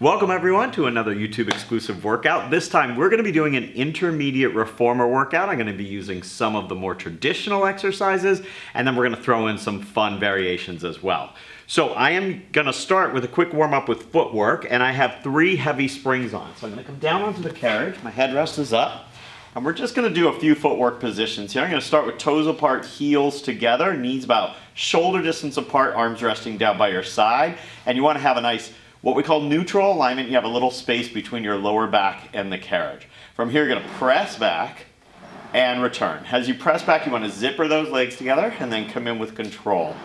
Welcome everyone to another YouTube exclusive workout. This time we're going to be doing an intermediate reformer workout. I'm going to be using some of the more traditional exercises, and then we're going to throw in some fun variations as well. So I am going to start with a quick warm up with footwork, and I have 3 heavy springs on. So I'm going to come down onto the carriage, my headrest is up, and we're just going to do a few footwork positions here. I'm going to start with toes apart, heels together, knees about shoulder distance apart, arms resting down by your side, and you want to have a nice what we call neutral alignment. You have a little space between your lower back and the carriage. From here, you're going to press back and return. As you press back, you want to zipper those legs together and then come in with control.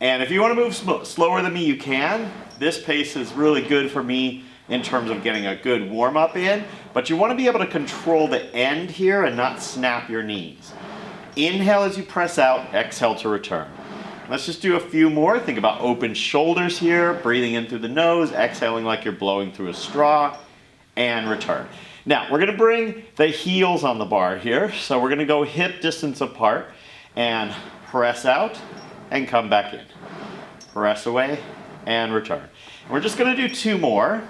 And if you want to move slower than me, you can. This pace is really good for me in terms of getting a good warm-up in, but you want to be able to control the end here and not snap your knees. Inhale as you press out, exhale to return. Let's just do a few more. Think about open shoulders here, breathing in through the nose, exhaling like you're blowing through a straw, and return. Now, we're going to bring the heels on the bar here. So we're going to go hip distance apart and press out and come back in. Press away and return. And we're just going to do 2 more.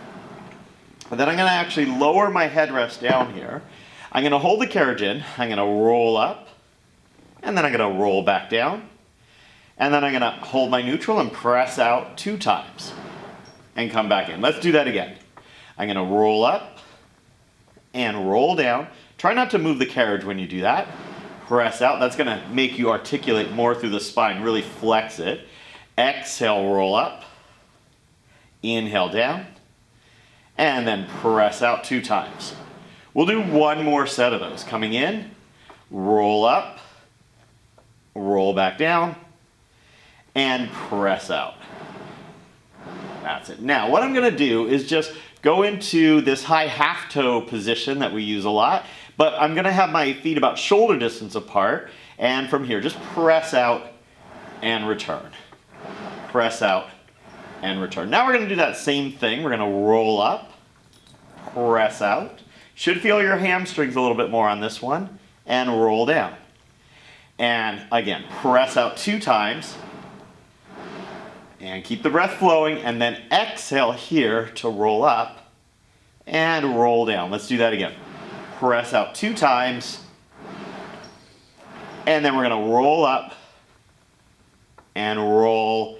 And then I'm going to actually lower my headrest down here. I'm going to hold the carriage in. I'm going to roll up, and then I'm going to roll back down. And then I'm going to hold my neutral and press out 2 times and come back in. Let's do that again. I'm going to roll up and roll down. Try not to move the carriage when you do that. Press out. That's going to make you articulate more through the spine. Really flex it. Exhale, roll up. Inhale down. And then press out 2 times. We'll do 1 more set of those. Coming in, roll up, roll back down, and press out. That's it. Now, what I'm going to do is just go into this high half toe position that we use a lot, but I'm going to have my feet about shoulder distance apart, and from here, just press out and return. Press out and return. Now we're going to do that same thing. We're going to roll up, press out. Should feel your hamstrings a little bit more on this one, and roll down. And again, press out 2 times, and keep the breath flowing, and then exhale here to roll up and roll down. Let's do that again. Press out 2 times, and then we're going to roll up and roll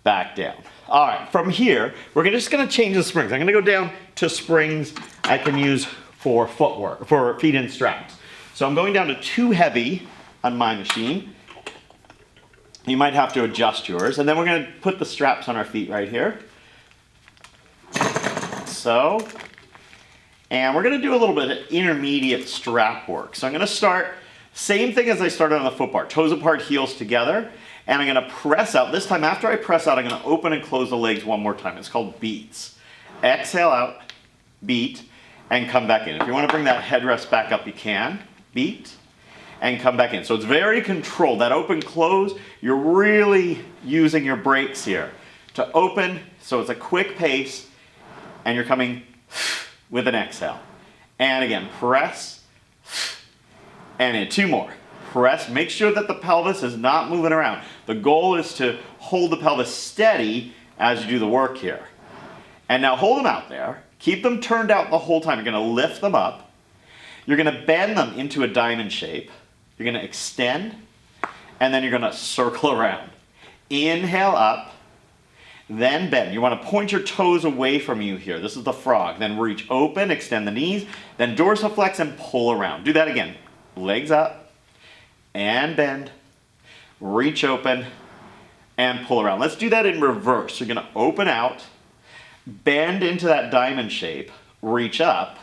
back down. All right, from here, we're just going to change the springs. I'm going to go down to springs I can use for footwork, for feet in straps. So I'm going down to 2 heavy on my machine. You might have to adjust yours. And then we're going to put the straps on our feet right here. So, and we're going to do a little bit of intermediate strap work. So I'm going to start, same thing as I started on the foot bar, toes apart, heels together. And I'm going to press out. This time after I press out, I'm going to open and close the legs 1 more time. It's called beats. Exhale out, beat, and come back in. If you want to bring that headrest back up, you can. Beat. And come back in. So it's very controlled. That open close, you're really using your brakes here to open, so it's a quick pace, and you're coming with an exhale. And again, press, and in 2 more. Press, make sure that the pelvis is not moving around. The goal is to hold the pelvis steady as you do the work here. And now hold them out there. Keep them turned out the whole time. You're going to lift them up. You're going to bend them into a diamond shape. You're going to extend, and then you're going to circle around. Inhale up, then bend. You want to point your toes away from you here. This is the frog. Then reach open, extend the knees, then dorsiflex and pull around. Do that again. Legs up, and bend, reach open, and pull around. Let's do that in reverse. You're going to open out, bend into that diamond shape, reach up,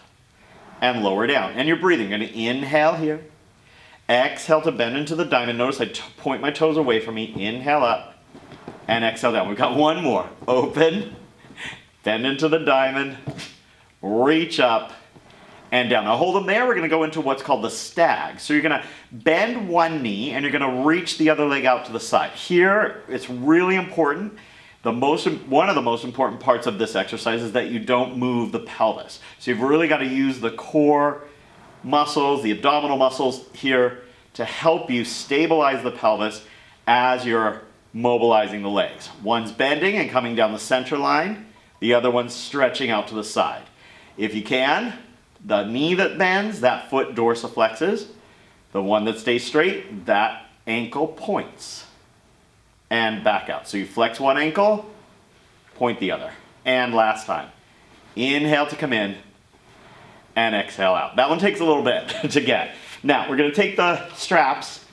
and lower down. And you're breathing. You're going to inhale here. Exhale to bend into the diamond. Notice I point my toes away from me. Inhale up and exhale down. We've got 1 more. Open, bend into the diamond, reach up and down. Now hold them there. We're going to go into what's called the stag. So you're going to bend 1 knee and you're going to reach the other leg out to the side. Here, it's really important. One of the most important parts of this exercise is that you don't move the pelvis. So you've really got to use the core muscles, the abdominal muscles here to help you stabilize the pelvis as you're mobilizing the legs. One's bending and coming down the center line. The other one's stretching out to the side. If you can, the knee that bends, that foot dorsiflexes. The one that stays straight, that ankle points. And back out. So you flex one ankle, point the other. And last time. Inhale to come in, and exhale out. That one takes a little bit to get. Now, we're gonna take the straps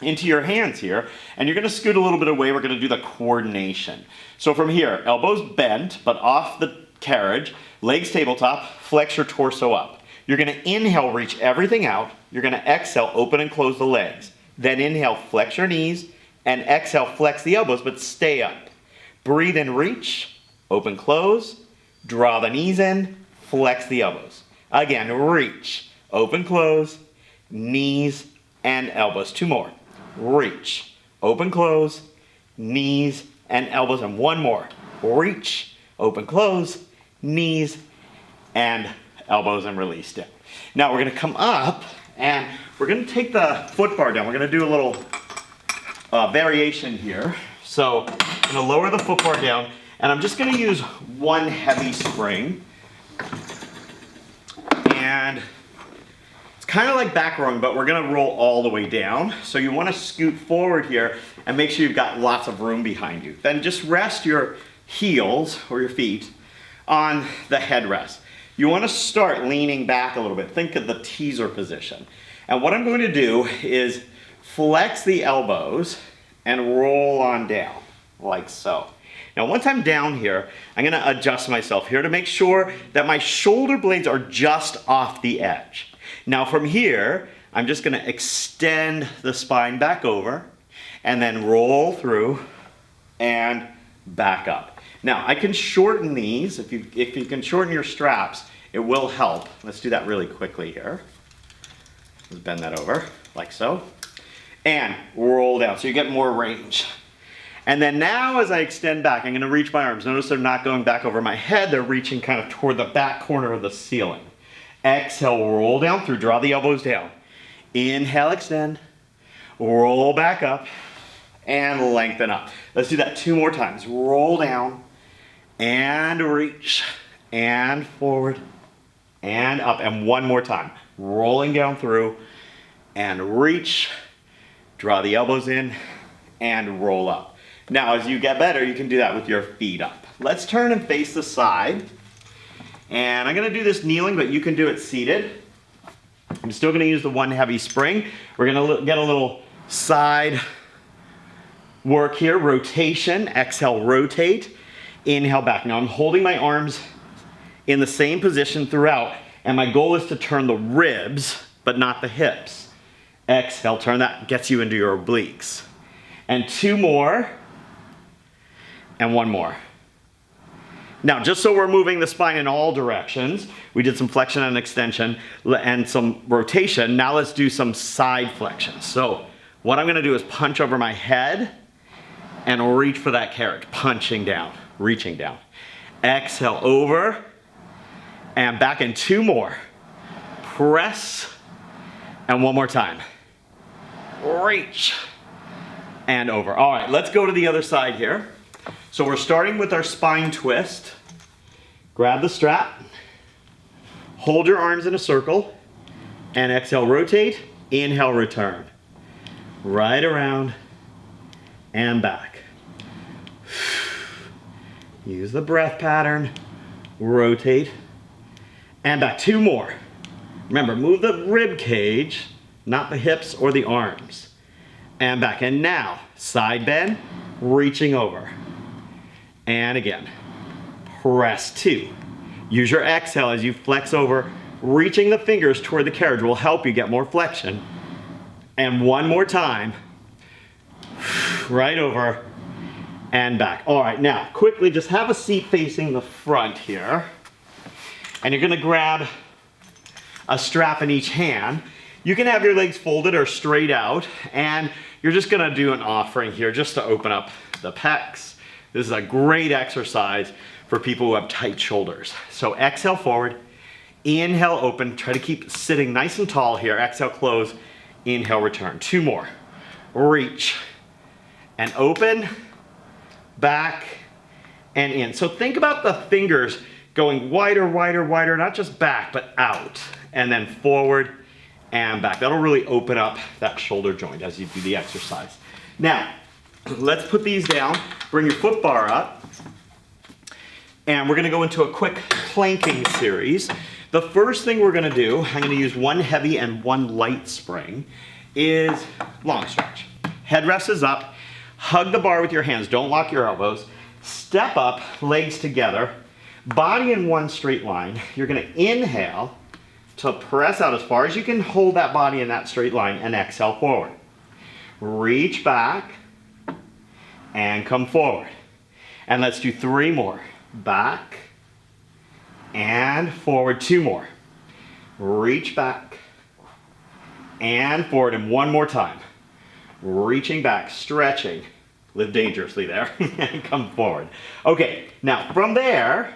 into your hands here, and you're gonna scoot a little bit away. We're gonna do the coordination. So from here, elbows bent, but off the carriage, legs tabletop, flex your torso up. You're gonna inhale, reach everything out. You're gonna exhale, open and close the legs. Then inhale, flex your knees, and exhale, flex the elbows, but stay up. Breathe and reach, open, close, draw the knees in, flex the elbows. Again, reach, open, close, knees and elbows. Two more. Reach, open, close, knees and elbows. And one more. Reach, open, close, knees and elbows, and release down. Now we're going to come up and we're going to take the foot bar down. We're going to do a little variation here. So I'm going to lower the foot bar down, and I'm just going to use one heavy spring. And it's kind of like back rowing, but we're going to roll all the way down. So you want to scoot forward here and make sure you've got lots of room behind you. Then just rest your heels or your feet on the headrest. You want to start leaning back a little bit. Think of the teaser position. And what I'm going to do is flex the elbows and roll on down, like so. Now, once I'm down here, I'm gonna adjust myself here to make sure that my shoulder blades are just off the edge. Now, from here, I'm just gonna extend the spine back over and then roll through and back up. Now, I can shorten these. If you can shorten your straps, it will help. Let's do that really quickly here. Let's bend that over, like so. And roll down, so you get more range. And then now as I extend back, I'm gonna reach my arms. Notice they're not going back over my head, they're reaching kind of toward the back corner of the ceiling. Exhale, roll down through, draw the elbows down. Inhale, extend, roll back up, and lengthen up. Let's do that 2 more times. Roll down, and reach, and forward, and up. And 1 more time. Rolling down through, and reach, draw the elbows in, and roll up. Now, as you get better, you can do that with your feet up. Let's turn and face the side. And I'm gonna do this kneeling, but you can do it seated. I'm still gonna use the one heavy spring. We're gonna get a little side work here, rotation, exhale, rotate, inhale back. Now I'm holding my arms in the same position throughout, and my goal is to turn the ribs, but not the hips. Exhale, turn that, gets you into your obliques. And 2 more, and 1 more. Now, just so we're moving the spine in all directions, we did some flexion and extension and some rotation. Now let's do some side flexion. So what I'm gonna do is punch over my head and reach for that carriage, punching down, reaching down. Exhale, over, and back in 2 more. Press, and 1 more time. Reach, and over. All right, let's go to the other side here. So we're starting with our spine twist. Grab the strap, hold your arms in a circle, and exhale, rotate, inhale, return. Right around and back. Use the breath pattern, rotate, and back. 2 more. Remember, move the rib cage, not the hips or the arms. And back. And now, side bend, reaching over. And again, press 2. Use your exhale as you flex over. Reaching the fingers toward the carriage will help you get more flexion. And 1 more time, right over and back. All right, now quickly just have a seat facing the front here. And you're gonna grab a strap in each hand. You can have your legs folded or straight out, and you're just gonna do an offering here just to open up the pecs. This is a great exercise for people who have tight shoulders. So exhale forward, inhale open, try to keep sitting nice and tall here. Exhale, close, inhale, return. 2 more. Reach and open, back and in. So think about the fingers going wider, wider, wider, not just back, but out, and then forward and back. That'll really open up that shoulder joint as you do the exercise. Now, let's put these down. Bring your foot bar up. And we're gonna go into a quick planking series. The first thing we're gonna do, I'm gonna use one heavy and one light spring, is long stretch. Headrest is up. Hug the bar with your hands. Don't lock your elbows. Step up, legs together. Body in one straight line. You're gonna inhale to press out as far as you can, hold that body in that straight line, and exhale forward. Reach back and come forward. And let's do 3 more. Back and forward. 2 more. Reach back and forward, and 1 more time. Reaching back, stretching. Live dangerously there, and come forward. Okay, now from there,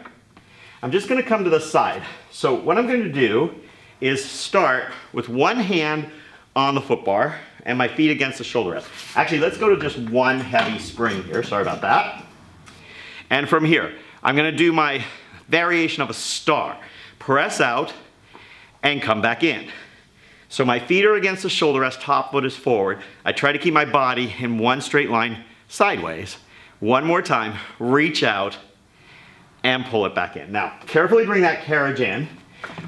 I'm just gonna come to the side. So what I'm gonna do is start with one hand on the foot bar and my feet against the shoulder rest. Actually, let's go to just one heavy spring here, sorry about that. And from here, I'm gonna do my variation of a star. Press out and come back in. So my feet are against the shoulder rest, top foot is forward. I try to keep my body in one straight line sideways. 1 more time, reach out and pull it back in. Now, carefully bring that carriage in.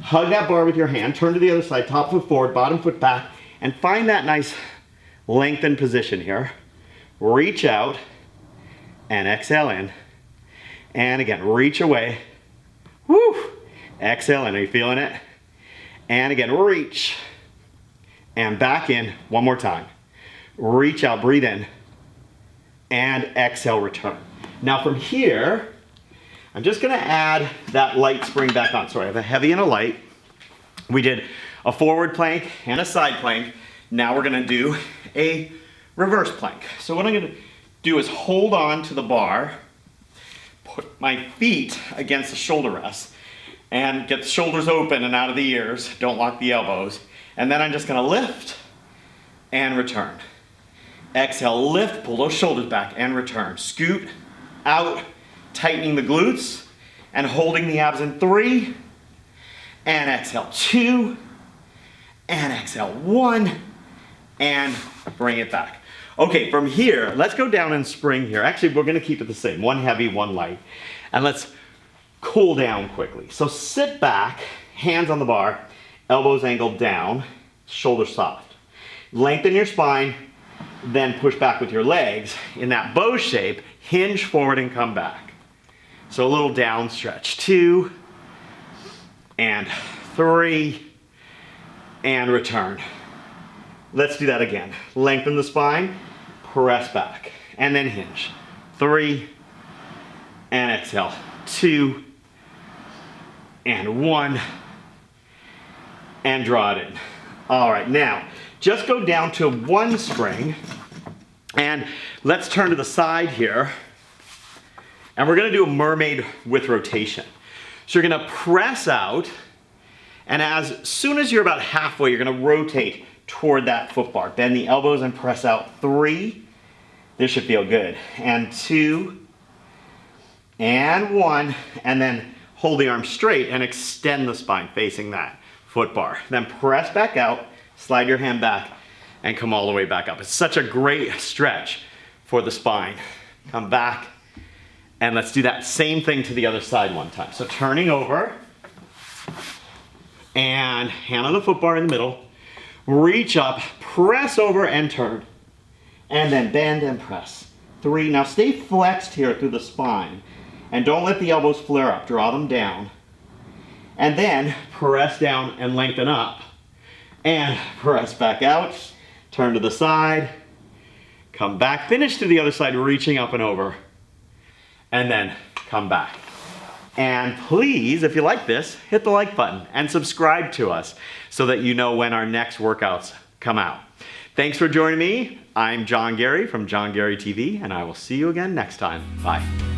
Hug that bar with your hand, turn to the other side, top foot forward, bottom foot back, and find that nice lengthened position here. Reach out and exhale in. And again, reach away. Woo! Exhale in, are you feeling it? And again, reach. And back in, 1 more time. Reach out, breathe in. And exhale, return. Now from here, I'm just gonna add that light spring back on. So I have a heavy and a light. We did a forward plank and a side plank. Now we're gonna do a reverse plank. So what I'm gonna do is hold on to the bar, put my feet against the shoulder rest, and get the shoulders open and out of the ears. Don't lock the elbows. And then I'm just gonna lift and return. Exhale, lift, pull those shoulders back and return. Scoot out, tightening the glutes and holding the abs in 3, and exhale 2, and exhale 1, and bring it back. Okay, from here, let's go down and spring here. Actually, we're gonna keep it the same, 1 heavy, 1 light. And let's cool down quickly. So sit back, hands on the bar, elbows angled down, shoulders soft. Lengthen your spine, then push back with your legs in that bow shape, hinge forward and come back. So a little down stretch, 2, and 3, and return. Let's do that again. Lengthen the spine, press back, and then hinge. 3, and exhale. 2, and 1, and draw it in. All right, now, just go down to 1 spring, and let's turn to the side here, and we're gonna do a mermaid with rotation. So you're gonna press out, and as soon as you're about halfway, you're gonna rotate toward that foot bar. Bend the elbows and press out. 3, this should feel good, and 2, and 1, and then hold the arms straight and extend the spine facing that foot bar. Then press back out, slide your hand back, and come all the way back up. It's such a great stretch for the spine. Come back, and let's do that same thing to the other side 1 time. So turning over, and hand on the foot bar in the middle, reach up, press over and turn, and then bend and press. 3, now stay flexed here through the spine, and don't let the elbows flare up, draw them down. And then press down and lengthen up, and press back out, turn to the side, come back, finish to the other side, reaching up and over, and then come back. And please, if you like this, hit the like button and subscribe to us so that you know when our next workouts come out. Thanks for joining me. I'm John Garey from John Garey TV, and I will see you again next time. Bye.